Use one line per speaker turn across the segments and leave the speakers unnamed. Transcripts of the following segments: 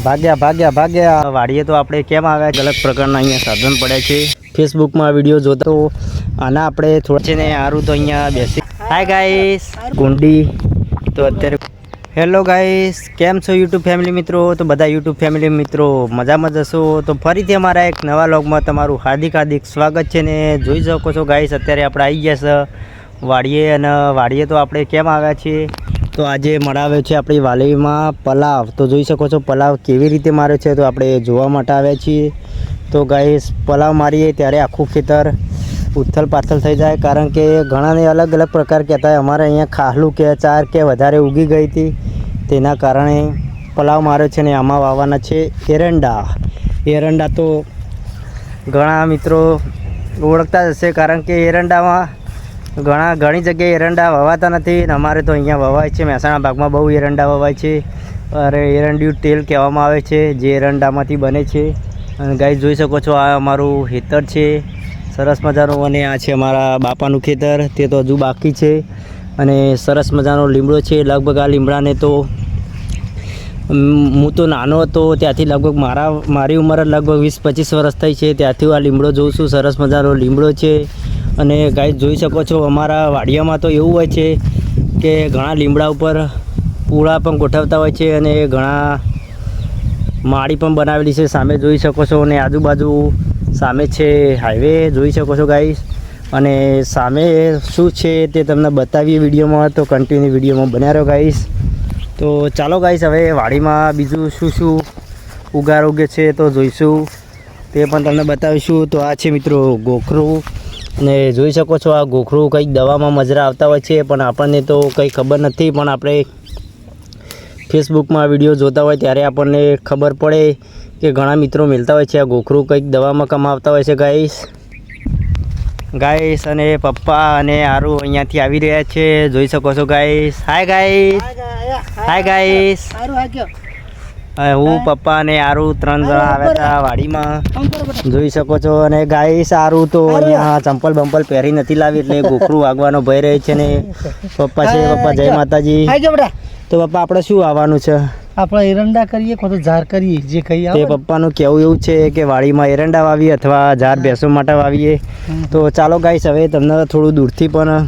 ભાગ્યા ભાગ્યા ભાગ્યા વાડીએ તો આપણે કેમ આવ્યા? અલગ પ્રકારના અહીંયા સાધન પડ્યા છે. ફેસબુકમાં વિડીયો જોતા તો આના આપણે થોડા છે ને સારું તો અહીંયા બેસી. હાય ગાઈસ, ગુંડી તો અત્યારે હેલો ગાઈસ, કેમ છો યુટ્યુબ ફેમિલી મિત્રો? તો બધા યુટ્યુબ ફેમિલી મિત્રો મજામાં જશો તો ફરીથી અમારા એક નવા વ્લોગમાં તમારું હાર્દિક સ્વાગત છે. ને જોઈ શકો છો ગાઈસ, અત્યારે આપણે આવી ગયા છે વાડીએ. અને વાડીએ તો આપણે કેમ આવ્યા છીએ? તો આજે મળાવ્યો છે આપણી વાલીમાં પલાવ. તો જોઈ શકો છો પલાવ કેવી રીતે માર્યો છે, તો આપણે જોવા માટે આવ્યા છીએ. તો ગાઈસ, પલાવ મારીએ ત્યારે આખું ખેતર ઉથલ પાથલ થઈ જાય, કારણ કે ઘણાને અલગ અલગ પ્રકાર કહેતા હોય. અમારે અહીંયા ખાહલું કે ચાર કે વધારે ઉગી ગઈ હતી, તેના કારણે પલાવ માર્યો છે. ને આમાં વાવવાના છે એરંડા. તો ઘણા મિત્રો ઓળખતા જ હશે, કારણ કે એરંડામાં ઘણી જગ્યાએ એરંડા વવાતા નથી. અને અમારે તો અહીંયા વવાય છે. મહેસાણા ભાગમાં બહુ એરંડા વવાય છે. અરે એરંડિયું તેલ કહેવામાં આવે છે, જે એરંડામાંથી બને છે. અને ગાઈસ જોઈ શકો છો, આ અમારું ખેતર છે સરસ મજાનું. અને આ છે અમારા બાપાનું ખેતર, તે તો હજુ બાકી છે. અને સરસ મજાનો લીમડો છે. લગભગ આ લીમડાને તો હું તો નાનો હતો ત્યાંથી લગભગ મારી ઉંમર લગભગ 20-25 વર્ષ થઈ છે, ત્યાંથી આ લીમડો જોઉં છું. સરસ મજાનો લીમડો છે. અને ગાઈસ જોઈ શકો છો, અમારા વાડિયામાં તો એવું હોય છે કે ઘણા લીમડા ઉપર પૂળા પણ ગોઠવતા હોય છે, અને ઘણા માળી પણ બનાવેલી છે. સામે જોઈ શકો છો, અને આજુબાજુ સામે છે હાઈવે, જોઈ શકો છો ગાઈસ. અને સામે શું છે તે તમને બતાવીએ વિડીયોમાં, તો કન્ટિન્યુ વિડીયોમાં બન્યા રહ્યો ગાઈસ. તો ચાલો ગાઈસ, હવે વાડીમાં બીજું શું ઉગાર ઉગે છે તો જોઈશું, તે પણ તમને બતાવીશું. તો આ છે મિત્રો ગોખરું. ને જોઈ શકો છો, આ ગોખરું કંઈક દવામાં મજરા આવતા હોય છે, પણ આપણને તો કંઈ ખબર નથી. પણ આપણે ફેસબુકમાં વિડીયો જોતા હોય ત્યારે આપણને ખબર પડે કે ઘણા મિત્રો મિલતા હોય છે આ ગોખરું કંઈક દવામાં કમાવતા હોય છે ગાઈસ. અને પપ્પા અને આરું અહીંયાથી આવી રહ્યા છે, જોઈ શકો છો ગાઈસ. Hi guys. હું પપ્પા અને આરું 3 જણા આવ્યા હતા વાડીમાં, જોઈ શકો છો. અને ગાઈસ, આરું તો અહીંયા ચંપલ બંપલ પહેરી નથી લાવી, એટલે ગોખરું વાગવાનો ભય રહે છે. ને પપ્પા છે, પપ્પા જય માતાજી. તો પપ્પા આપણે શું આવવાનું છે?
આપણે એરંડા કરીએ કો તો ઝાર કરીએ, જે કહીએ.
તે પપ્પાનું કહેવું એવું છે કે વાડીમાં એરંડા વાવીએ અથવા ઝાર ભેંસો માટે વાવીએ. તો ચાલો ગાઈસ, હવે તમને થોડું દૂરથી પણ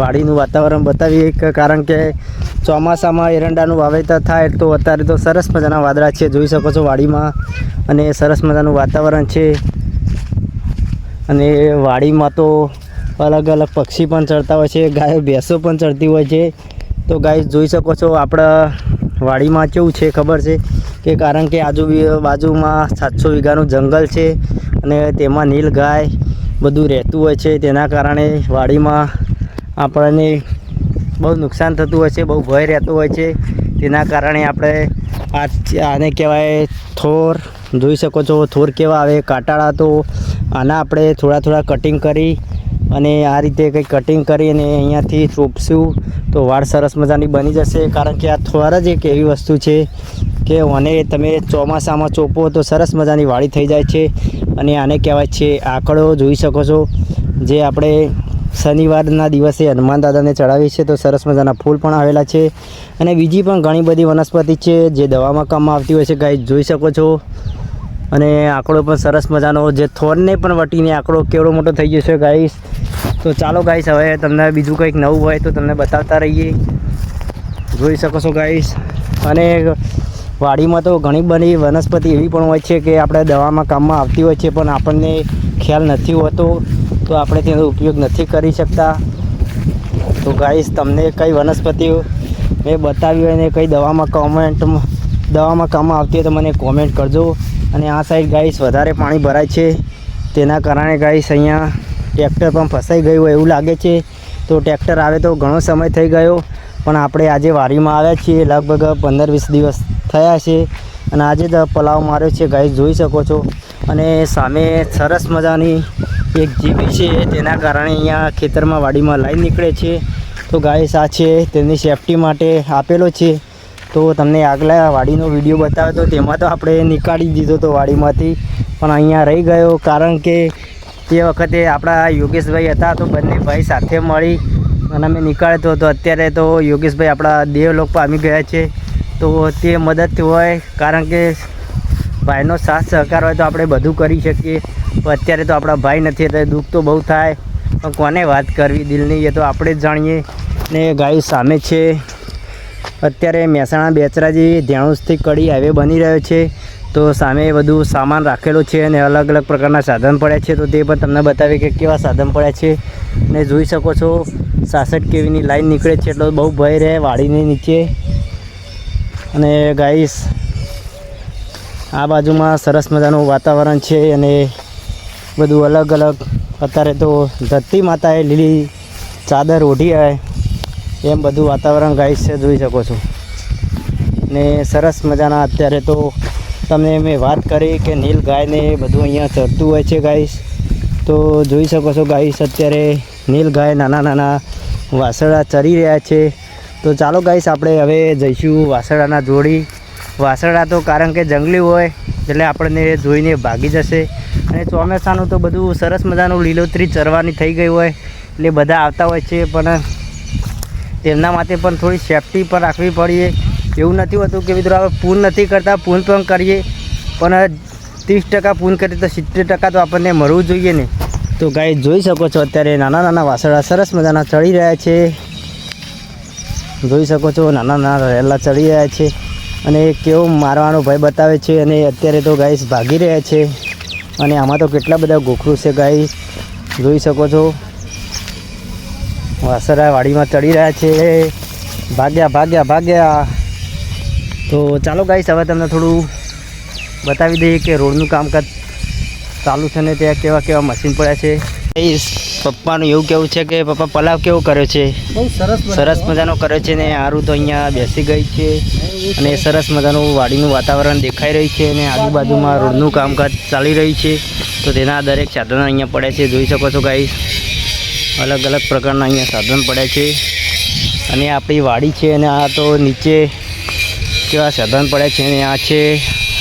વાડીનું વાતાવરણ બતાવીએ, કારણ કે ચોમાસામાં એરંડાનું વાવેતર થાય. તો અત્યારે તો સરસ મજાના વાદળા છે, જોઈ શકો છો વાડીમાં. અને સરસ મજાનું વાતાવરણ છે. અને વાડીમાં તો અલગ અલગ પક્ષી પણ ચડતા હોય છે, ગાયો ભેંસો પણ ચડતી હોય છે. તો ગાઈસ જોઈ શકો છો, આપણા વાડીમાં કેવું છે ખબર છે કે, કારણ કે બાજુમાં 700 વીઘાનું જંગલ છે, અને તેમાં નીલ ગાય બધું રહેતું હોય છે. તેના કારણે વાડીમાં આપણને બહુ નુકસાન થતું હોય છે, બહુ ભય રહેતો હોય છે. તેના કારણે આપણે આને કહેવાય થોર. જોઈ શકો છો થોર કેવા આવે, કાંટાળા. તો આના આપણે થોડા કટિંગ કરી અને આ રીતે કંઈક કટિંગ કરી અને અહીંયાથી ચોપશું તો વાડ સરસ મજાની બની જશે. કારણ કે આ થોર જ એક એવી વસ્તુ છે કે આને તમે ચોમાસામાં ચોપો તો સરસ મજાની વાડી થઈ જાય છે. અને આને કહેવાય છે આંકડો. જોઈ શકો છો, જે આપણે શનિવારના દિવસે હનુમાન દાદાને ચડાવીએ છીએ. તો સરસ મજાના ફૂલ પણ આવેલા છે. અને બીજી પણ ઘણી બધી વનસ્પતિ છે જે દવામાં કામ આવતી હોય છે ગાઈસ, જોઈ શકો છો. અને આંકડો પણ સરસ મજાનો, જે થોરને પણ વટીને આંકડો કેવડો મોટો થઈ જશે ગાઈસ. તો ચાલો ગાઈસ, હવે તમને બીજું કંઈક નવું હોય તો તમને બતાવતા રહીએ, જોઈ શકો છો ગાઈસ. અને વાડીમાં તો ઘણી બધી વનસ્પતિ એવી પણ હોય છે કે આપણે દવામાં કામમાં આવતી હોય છે, પણ આપણને ખ્યાલ નથી હોતો, તો આપણે તેનો ઉપયોગ નથી કરી શકતા. તો ગાઈસ, તમને કઈ વનસ્પતિ મેં બતાવી હોય ને કઈ દવામાં કામમાં આવતી હોય તો મને કોમેન્ટ કરજો. અને આ સાઈડ ગાઈસ વધારે પાણી ભરાય છે, તેના કારણે ગાઈસ અહીંયા ટ્રેક્ટર પણ ફસાઈ ગયું હોય એવું લાગે છે. તો ટ્રેક્ટર આવે તો ઘણો સમય થઈ ગયો, પણ આપણે આજે વાડીમાં આવ્યા છીએ, લગભગ 15-20 દિવસ થયા છે. અને આજે જ પલાવ માર્યો છે ગાઈસ, જોઈ શકો છો. અને સામે સરસ મજાની એક જીબી છે, તેના કારણે અહીંયા ખેતરમાં વાડીમાં લાઈન નીકળે છે. તો ગાઈસ, આ છે તેની સેફટી માટે આપેલો છે. તો તમને આગલા વાડીનો વિડીયો બતાવ્યો તો તેમાં તો આપણે નીકાળી દીધો તો વાડીમાંથી, પણ અહીંયા રહી ગયો, કારણ કે તે વખતે આપણા યોગેશભાઈ હતા, તો બંને ભાઈ સાથે મળી અને અમે નીકાળ્યો હતો. અત્યારે તો યોગેશભાઈ આપણા દેવલોક પામી ગયા છે. તો તે મદદથી હોય, કારણ કે ભાઈનો સાથ સહકાર હોય તો આપણે બધું કરી શકીએ. તો અત્યારે તો આપણા ભાઈ નથી એટલે દુઃખ તો બહુ થાય, પણ કોને વાત કરવી દિલની એ તો આપણે જ જાણીએ. ને ગાય સામે છે અત્યારે મહેસાણા બેચરાજી ધ્યાણુસથી કડી હાઈવે બની રહ્યો છે. તો સામે બધું સામાન રાખેલો છે અને અલગ અલગ પ્રકારના સાધન પડ્યા છે. તો તે પણ તમને બતાવીએ કે કેવા સાધન પડ્યા છે. ને જોઈ શકો છો 66 કેવીની લાઈન નીકળે છે, એટલો બહુ ભય રહે વાડીની નીચે. અને ગાઈસ આ બાજુમાં સરસ મજાનું વાતાવરણ છે અને બધું અલગ અલગ. અત્યારે તો ધરતી માતાએ લીલી ચાદર ઓઢી હોય એમ બધું વાતાવરણ ગાઈસ છે, જોઈ શકો છો. ને સરસ મજાના અત્યારે તો તમને મેં વાત કરી કે નીલ ગાયને બધું અહીંયા ચરતું હોય છે ગાઈસ. તો જોઈ શકો છો ગાઈસ અત્યારે નીલ ગાય નાના નાના વાસળા ચરી રહ્યા છે. તો ચાલો ગાઈસ આપણે હવે જઈશું વાસળાના જોડી. વાસળા તો કારણ કે જંગલી હોય એટલે આપણને જોઈને ભાગી જશે. અને ચોમાસાનું તો બધું સરસ મજાનું લીલોતરી ચરવાની થઈ ગઈ હોય એટલે બધા આવતા હોય છે, પણ તેમના માટે પણ થોડી સેફટી પણ રાખવી પડીએ. એવું નથી હોતું કે મિત્રો આપણે પૂન નથી કરતા, પૂન પણ કરીએ, પણ 30% પૂન કરીએ તો 70% તો આપણને મળવું જોઈએ ને. તો ગાય જોઈ શકો છો અત્યારે નાના નાના વાસળા સરસ મજાના ચડી રહ્યા છે. જોઈ શકો છો નાના નાના રહેલા ચડી રહ્યા છે અને કેવો મારવાનો ભય બતાવે છે. અને અત્યારે તો ગાઈસ ભાગી રહ્યા છે અને આમાં તો કેટલા બધા ગોખરું છે ગાઈસ, જોઈ શકો છો. વાસળા વાડીમાં ચડી રહ્યા છે, ભાગ્યા ભાગ્યા ભાગ્યા. તો ચાલો ગાઈસ હવે તમને થોડું બતાવી દઈએ કે રોડનું કામકાજ ચાલુ છે ને ત્યાં કેવા કેવા મશીન પડ્યા છે. પપ્પાનું એવું કેવું છે કે પપ્પા પલાવ કેવો કર્યો છે?
બહુ
સરસ મજાનો કર્યો છે. ને આરું તો અહીંયા બેસી ગઈ છે અને સરસ મજાનું વાડીનું વાતાવરણ દેખાઈ રહ્યું છે અને આજુબાજુમાં રોડનું કામકાજ ચાલી રહ્યું છે. તો તેના દરેક સાધનો અહીંયા પડ્યા છે, જોઈ શકો છો ગાઈસ. અલગ અલગ પ્રકારના અહીંયા સાધન પડ્યા છે અને આપણી વાડી છે અને આ તો નીચે કેવા સાધન પડ્યા છે. અને આ છે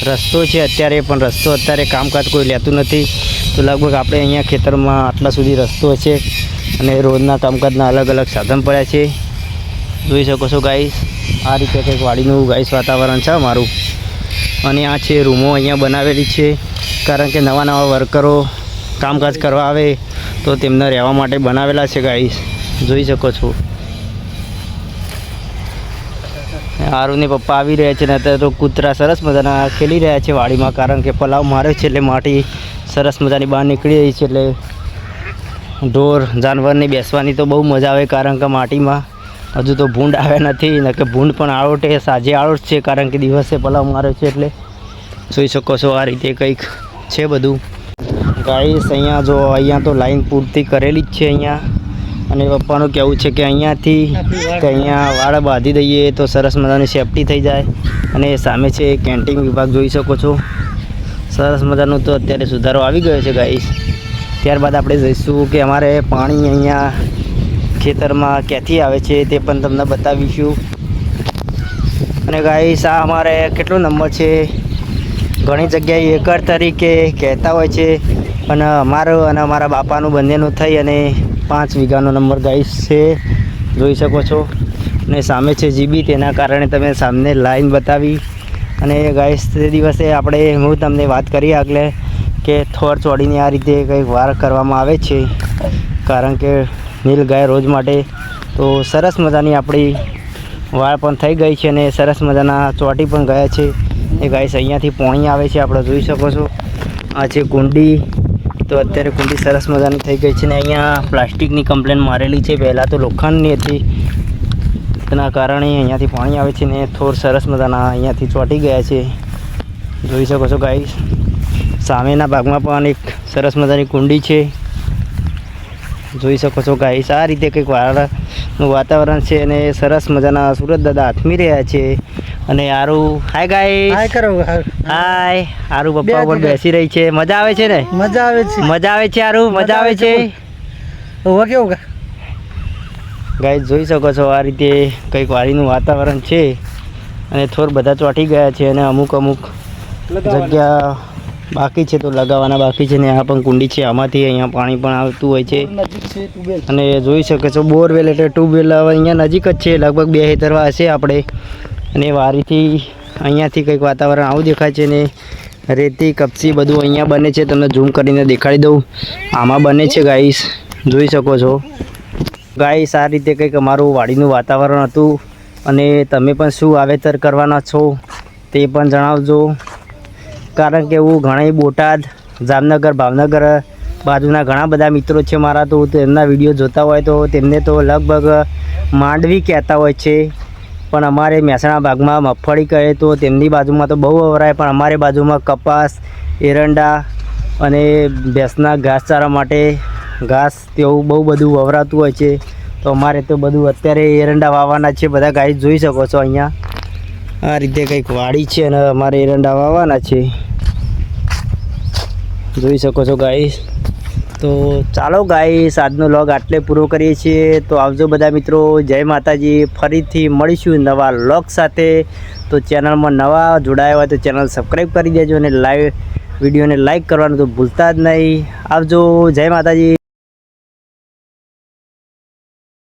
રસ્તો છે અત્યારે, પણ રસ્તો અત્યારે કામકાજ કોઈ લેતું નથી. તો લગભગ આપણે અહીંયા ખેતરમાં આટલા સુધી રસ્તો છે અને રોડના કામકાજના અલગ અલગ સાધન પડ્યા છે, જોઈ શકો છો ગાઈસ. આ રીતે કંઈક વાડીનું ગાઈસ વાતાવરણ છે અમારું. અને આ છે રૂમો અહીંયા બનાવેલી છે, કારણ કે નવા નવા વર્કરો કામકાજ કરવા આવે તો તેમને રહેવા માટે બનાવેલા છે ગાઈસ, જોઈ શકો છો. આરુને પપ્પા આવી રહ્યા છે ને અત્યારે તો કૂતરા સરસ મજાના ખેલી રહ્યા છે વાડીમાં, કારણ કે પલાવ માર્યો છે એટલે માટી સરસ મજાની બહાર નીકળી રહી છે. એટલે ઢોર જાનવરની બેસવાની તો બહુ મજા આવે, કારણ કે માટીમાં હજુ તો ભૂંડ આવ્યા નથી, ને કે ભૂંડ પણ આળોટે સાંજે આળોટ છે, કારણ કે દિવસે પલાવ માર્યો છે. એટલે જોઈ શકો છો આ રીતે કંઈક છે બધું ગાઈસ. અહીંયા જો અહીંયા તો લાઈન પૂરતી કરેલી જ છે અહીંયા. અને પપ્પાનું કહેવું છે કે અહીંયાથી કે અહીંયા વાળ બાંધી દઈએ તો સરસ મજાની સેફટી થઈ જાય. અને સામે છે કેન્ટીન વિભાગ, જોઈ શકો છો. સરસ મજાનું તો અત્યારે સુધારો આવી ગયો છે ગાઈસ. ત્યારબાદ આપણે જઈશું કે અમારે પાણી અહીંયા ખેતરમાં ક્યાંથી આવે છે તે પણ તમને બતાવીશું. અને ગાઈસ આ અમારે કેટલો નંબર છે, ઘણી જગ્યાએ એકર તરીકે કહેતા હોય છે, પણ અમારું અને અમારા બાપાનું બંનેનું થઈ અને 5 વીઘાનો નંબર ગાઈસ છે, જોઈ શકો છો. અને સામે છે જીબી, તેના કારણે તમે સામને લાઈન બતાવી. અને ગાઈસ તે દિવસે હું તમને વાત કરી આગળ કે થોર ચોડીને આ રીતે કંઈક વાર કરવામાં આવે છે, કારણ કે નીલ ગાય રોજ માટે. તો સરસ મજાની આપણી વાળ પણ થઈ ગઈ છે અને સરસ મજાના ચોટી પણ ગયા છે. એ ગાઈસ અહીંયાથી પાણી આવે છે, આપણે જોઈ શકો છો. આ છે કુંડી, તો અત્યારે કુંડી સરસ મજાની થઈ ગઈ છે. ને અહીંયા પ્લાસ્ટિકની કમ્પ્લેન મારેલી છે, પહેલાં તો લોખંડની હતી, તેના કારણે અહીંયાથી પાણી આવે છે. ને થોર સરસ મજાના અહીંયાથી ચોંટી ગયા છે, જોઈ શકો છો ગાઈસ. સામેના ભાગમાં પણ એક સરસ મજાની કુંડી છે, જોઈ શકો છો ગાઈસ. આ રીતે કંઈક વાળનું વાતાવરણ છે અને સરસ મજાના સુરત દાદા હાથમી રહ્યા છે. અને આરું હાય ગાઈસ,
હાય કરો,
હાય. આરું પપ્પા ઉપર બેસી રહી છે, મજા આવે છે ને?
મજા આવે છે,
મજા આવે છે આરું, મજા આવે છે.
હવે કેવું
ગાઈસ જોઈ શકો છો આ રીતે કંઈક વાડીનું વાતાવરણ છે. અને થોર બધા ચોંટી ગયા છે અને અમુક જગ્યા બાકી છે તો લગાવવાના બાકી છે. ને આ પણ કુંડી છે, આમાંથી અહીંયા પાણી પણ આવતું હોય છે. અને જોઈ શકો છો બોરવેલ એટલે ટ્યુબવેલ હવે અહીંયા નજીક જ છે, લગભગ 2 હેક્ટરમાં હશે આપણે. અને વારીથી અહીંયાથી કંઈક વાતાવરણ આવું દેખાય છે ને રેતી કપચી બધું અહીંયા બને છે. તમને ઝૂમ કરીને દેખાડી દઉં. આમાં બને છે ગાઈસ, જોઈ શકો છો ગાઈસ. આ રીતે કંઈક અમારું વાડીનું વાતાવરણ હતું. અને તમે પણ શું વાવેતર કરવાના છો તે પણ જણાવજો. કારણ કે હું ઘણી બોટાદ, જામનગર, ભાવનગર બાજુના ઘણા બધા મિત્રો છે મારા, તો તેમના વિડીયો જોતા હોય તો તેમને તો લગભગ માંડવી કહેતા હોય છે. પણ અમારે મહેસાણા ભાગમાં મગફળી કહે તો તેમની બાજુમાં તો બહુ વવરાય, પણ અમારી બાજુમાં કપાસ, એરંડા અને ભેંસના ઘાસચારા માટે ઘાસ તેવું બહુ બધું વવરાતું હોય છે. તો અમારે તો બધું અત્યારે એરંડા વાવવાના છે. બધા ગાઈસ જોઈ શકો છો અહીંયા આ રીતે કંઈક વાડી છે અને અમારે એરંડા વાવવાના છે, જોઈ શકો છો ગાઈસ. તો ચાલો ગાઈસ, આજનો વ્લોગ આટલે પૂરો કરીએ છીએ. તો આવજો બધા મિત્રો, જય માતાજી. ફરીથી મળીશું નવા વ્લોગ સાથે. તો ચેનલમાં નવા જોડાયા હોય તો ચેનલ સબસ્ક્રાઈબ કરી દેજો અને વિડીયોને લાઈક કરવાનું તો ભૂલતા જ નહીં. આવજો, જય માતાજી.